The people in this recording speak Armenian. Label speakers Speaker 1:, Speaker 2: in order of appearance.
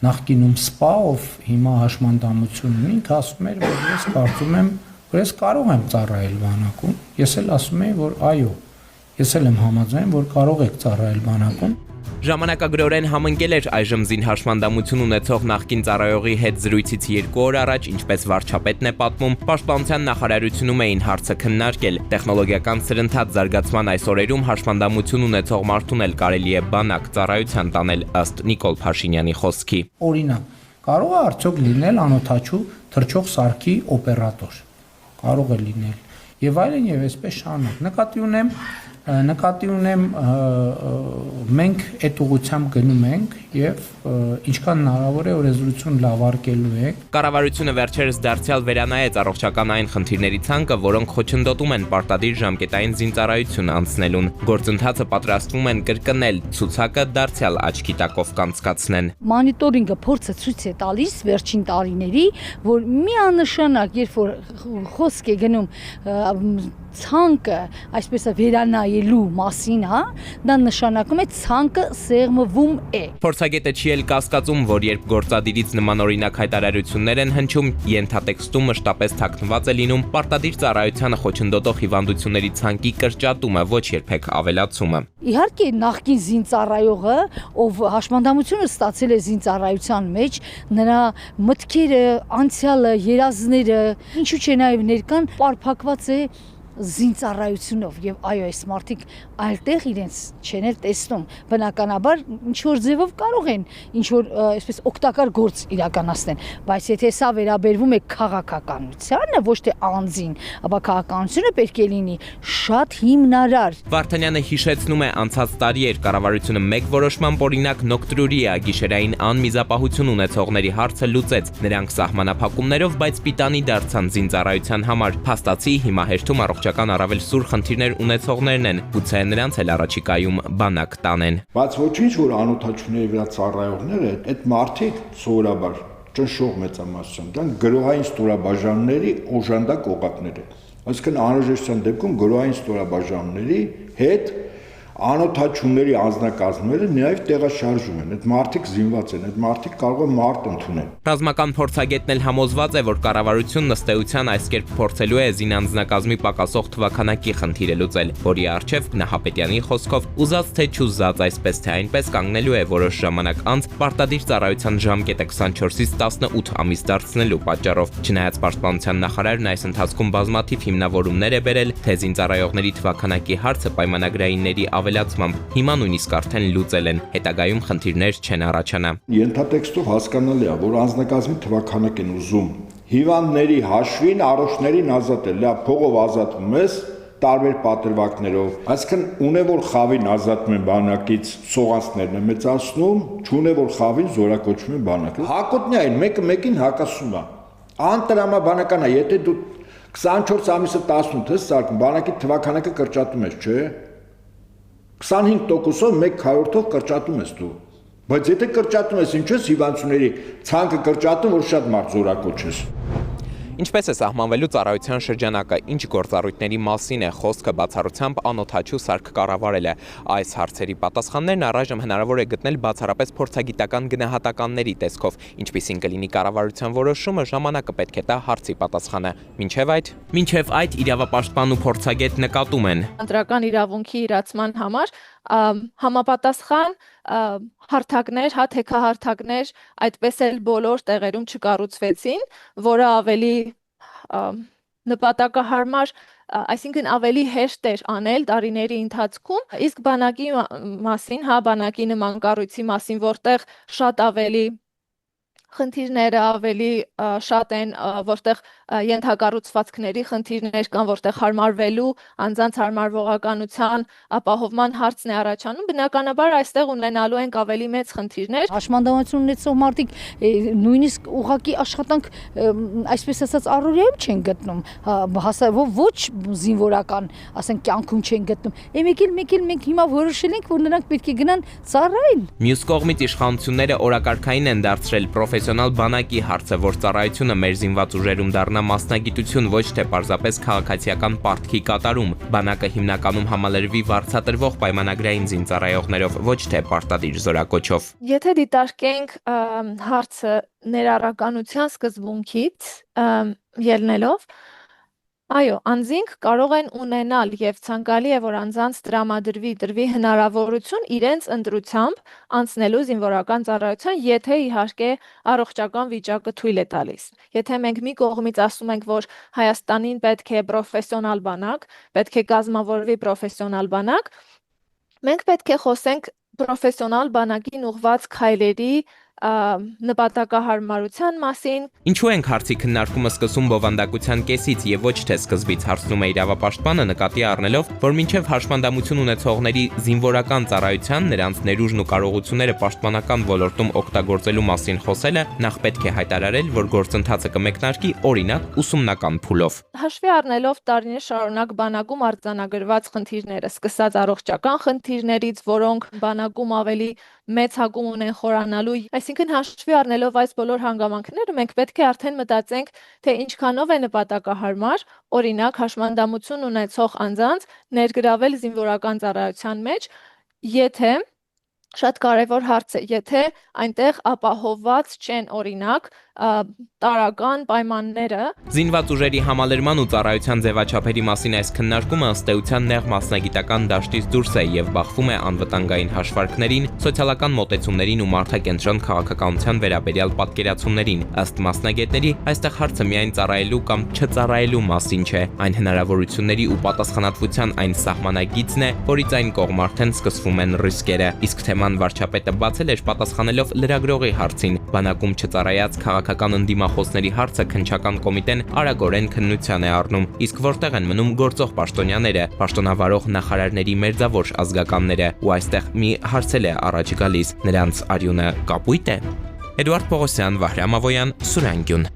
Speaker 1: նախկինում սպա, ով հիմա հաշմանդամություն ունի, ինքը ասում էր, որ ես կարծում եմ, որ ես կարող եմ ծառայել բանակում։ Ես էլ ասում եմ, որ այո, ես էլ եմ համաձայն, որ կարող եք ծառայել բանակում։
Speaker 2: Ժամանակագրորեն համընկել էր այժմ զին հաշմանդամություն ունեցող նախկին ծառայողի հետ զրույցից 2 օր առաջ, ինչպես վարչապետն է պատմում, Պաշտպանության նախարարությունում էին հարցը քննարկել։ Տեխնոլոգիական սրընթաց զարգացման այս օրերում հաշմանդամություն ունեցող մարդուն էլ կարելի է բանակ ծառայության տանել, ըստ Նիկոլ Փաշինյանի խոսքի։
Speaker 1: Օրինակ, կարող է արդյոք լինել անօթաչու թռչող սարքի օպերատոր։ Կարող է լինել։ Եվ այլն եւ այսպես շարունակ։ Նկատի ունեմ մենք այդ ուղղությամբ գնում ենք եւ ինչքան հնարավոր է օրենսդրություն լավարկելու ենք։
Speaker 2: Կառավարությունը վերջերս դարձյալ վերանայեց առողջական այն խնդիրների ցանկը, որոնք խոչընդոտում են պարտադիր ժամկետային զինծառայություն անցնելուն։ Գործընթացը պատրաստվում են կրկնել, ցուցակը դարձյալ աչքի տակով կանցկացնեն։
Speaker 3: Մոնիտորինգը փորձը ցույց է տալիս վերջին տարիների, որ միանշանակ, երբ որ խոսք է գնում ցանկը, այսպես վերանայելու մասին, հա, դա նշանակում է ցանկը սեղմվում է։
Speaker 2: Փորձագետը չի էլ կասկածում, որ երբ գործադիրից նմանօրինակ հայտարարություններ են հնչում, ենթատեքստում մշտապես թաքնված է լինում պարտադիր ծառայությանը խոչընդոտող հիվանդությունների ցանկի կրճատումը, ոչ երբեք ավելացումը։
Speaker 3: Իհարկե, նախկին զինծառայողը, ով հաշմանդամությունը ստացել է զինծառայության մեջ, նրա մտքերը, անցյալը, երազները, ինչու՞ չէ նաև ներկան պարփակված է զինծառայությունով եւ այո, այս մարդիկ այլտեղ իրենց չեն էլ տեսնում, բնականաբար ինչ որ ձևով կարող են ինչ որ այսպես օգտակար գործ իրականացնեն, բայց եթե սա վերաբերվում է քաղաքականությանը, ոչ թե անձին, ապա քաղաքականությունը պետք է լինի շատ հիմնարար։
Speaker 2: Վարդանյանը հիշեցնում է, անցած տարի էր կառավարությունը մեկ որոշմամբ օրինակ Նոկտրուրիա գիշերային անմիզապահություն ունեցողների հարցը լուծեց, նրանք սահմանափակումներով, բայց պիտանի դարձան զինծառայության համար, փաստացի հիմա հերթում առողջական առավել սուր խնդիրներ ունեցողներն են, գուցե նրանց էլ առաջիկայում բանակ տանեն։
Speaker 4: Բայց ոչինչ, որ անօթաչուների վրա ծառայողները, այդ մարդիկ սովորաբար ճնշող մեծամասնություն, դա գրոհային ստորաբաժանումների օժանդակ օղակներ են։ Այսինքն անհրաժեշտության դեպքում գրոհային ստորաբաժանումների հետ անօթաչուների անձնակազմերը նաև տեղաշարժում են, այդ մարդիկ զինված են, այդ մարդիկ կարող են մարդ ընդունել։
Speaker 2: Ռազմական փորձագետն էլ համոզված է, որ կառավարությունն ըստ էության այս կերպ փորձելու է զինանձնակազմի պակասող թվաքանակի խնդիրը լուծել, որի առջև Նահապետյանի խոսքով ուզած թե չուզած այսպես թե այնպես կանգնելու է որոշ ժամանակ անց պարտադիր ծառայության ժամկետը 24-ից 18 ամիս դարձնելու պատճառով։ Չնայած Պաշտպանության նախարարն այս ընթացքում բազմաթիվ հիմնավորումներ է բերել, թե զինծառայողների թվաքանակի հարցը պայմանագրայինների ավելացմամբ հիմա նույնիսկ արդեն լուծել են, հետագայում խնդիրներ չեն առաջանա։
Speaker 4: Ենթատեքստով հասկանալի է, որ անձնակազմի թվաքանակ են ուզում հիվանդների հաշվին առողջներին ազատել, լավ փողով ազատվում ես տարբեր պատրվակներով, այսինքն ունե որ խավին ազատում են բանակից սողանցներն են մեծացնում, չունե որ խավին զորակոչվում են բանակ։ Հակոտնի այն մեկը մեկին հակասում է։ Անտրամաբանական է, եթե դու 24 ամիսը 18 ես սարքում, բանակի թվաքանակը կրճատում ես, չէ՞։ 25%-ով 1/100-ով կրճատում ես դու, բայց եթե կրճատում ես, ինչու՞ ես հիվանդությունների ցանկը կրճատում, որ շատ մարդ զորակոչես։
Speaker 2: Ինչպես է սահմանվելու ծառայության շրջանակը, ինչ գործառույթների մասին է խոսքը, բացառությամբ անօթաչու սարք կառավարելը։ Այս հարցերի պատասխաններն առայժմ հնարավոր է գտնել բացառապես փորձագիտական գնահատականների տեսքով, ինչպիսին կլինի կառավարության որոշումը, ժամանակը պետք է տա հարցի պատասխանը։ Մինչև այդ իրավապաշտպան ու փորձագետ նկատում են.
Speaker 5: Ընտրական իրավունքի իրացման համար համապատասխան հարթակներ, հա թեքահարթակներ այդպես էլ բոլոր տեղերում չկառուցվեցին, որը ավելի նպատակահարմար, այսինքն ավելի հեշտ էր անել տարիների ընթացքում, իսկ բանակի մասին, հա բանակի նման կառույցի մասին, որտեղ շատ ավելի խնդիրները ավելի շատ են, որտեղ ենթակառուցվածքների խնդիրներ կան, որտեղ հարմարվելու, անձանց հարմարվողականության ապահովման հարցն է առաջանում, բնականաբար այստեղ ունենալու ենք ավելի մեծ խնդիրներ։
Speaker 3: Հաշմանդամություն ունեցող մարդիկ նույնիսկ ուղղակի աշխատանք, այսպես ասած, առօրյայում չեն գտնում, ոչ զինվորական, ասենք, կյանքում չեն գտնում։ Մեկ էլ մենք հիմա որոշել ենք, որ նրանք պետք է գնան ծառայել։
Speaker 2: Մյուս կողմից իշխանությունները օրակարգային են դարձրել պրոֆեսիոնալ բանակի հարցը, որ ծառայությունը մեր զինված ուժերում դառնա մասնագիտություն, ոչ թե պարզապես քաղաքացիական պարտքի կատարում։ Բանակը հիմնականում համալրվի վարձատրվող պայմանագրային զինծառայողներով, ոչ թե պարտադիր զորակոչով։
Speaker 5: Եթե դիտարկենք հարցը ներառականության սկզբունքից ելնելով, այո, անձինք կարող են ունենալ եւ ցանկալի է, որ անձանց տրամադրվի հնարավորություն իրենց ընտրությամբ անցնելու զինվորական ծառայության, եթե իհարկե առողջական վիճակը թույլ է տալիս։ Եթե մենք մի կողմից ասում ենք, որ Հայաստանին պետք է պրոֆեսիոնալ բանակ, պետք է կազմավորվի պրոֆեսիոնալ բանակ, մենք պետք է խոսենք պրոֆեսիոնալ բանակին ուղղված քայլերի նպատակահարմարության մասին։
Speaker 2: Ինչու ենք հարցի քննարկումը սկսում բովանդակության կեսից եւ ոչ թե սկզբից, հարցնում է իրավապաշտպանը, նկատի առնելով, որ մինչեւ հաշմանդամություն ունեցողների զինվորական ծառայության, նրանց ներուժն ու կարողությունները պաշտպանական ոլորտում օգտագործելու մասին խոսելը նախ պետք է հայտարարել, որ գործընթացը կմեկնարկի օրինակ ուսումնական փուլով։
Speaker 5: Հաշվի առնելով տարիներ շարունակ բանակում արձանագրված խնդիրները, սկսած առողջական խնդիրներից, որոնք բանակում ավելի մեծ հակում ունեն խորանալու, այսինքն հաշվի առնելով այս բոլոր հանգամանքները, մենք պետք է արդեն մտածենք, թե ինչքանով է նպատակահարմար, օրինակ հաշմանդամություն ունեցող անձանց ներգրավել զինվորական ծառայության մեջ, եթե շատ կարևոր հարց է, եթե այնտեղ ապահովված չեն օրինակ տարական պայմանները։
Speaker 2: Զինված ուժերի համալրման ու ծառայության ձևաչափերի մասին այս քննարկումը ըստ էության նեղ մասնագիտական դաշտից դուրս է եւ բախվում է անվտանգային հաշվարկներին, սոցիալական մոտեցումներին ու մարդակենտրոն քաղաքականության վերաբերյալ պատկերացումներին։ Ըստ մասնագետների, այստեղ հարցը միայն ծառայելու կամ չծառայելու մասին չէ, այն հնարավորությունների ու պատասխանատվության այն սահմանագիծն է, որից այն կողմ արդեն սկսվում են ռիսկերը։ Իսկ թեման վարչապետը բացել էր պատասխանելով լրագրողի հարցին։ Բանակում չծառայած քաղաքական ընդդիմախոսների հարցը քննչական կոմիտեն արագորեն քննության է առնում, իսկ որտեղ են մնում գործող պաշտոնյաները, պաշտոնավարող նախարարների մերձավոր ազգականները, ու այստեղ մի հարցել է առաջ գալիս, նրանց արյունը կապույտ է։ Էդուարդ Պողոսյան, Վահրամ Ավոյան, Սուրան Գյուն։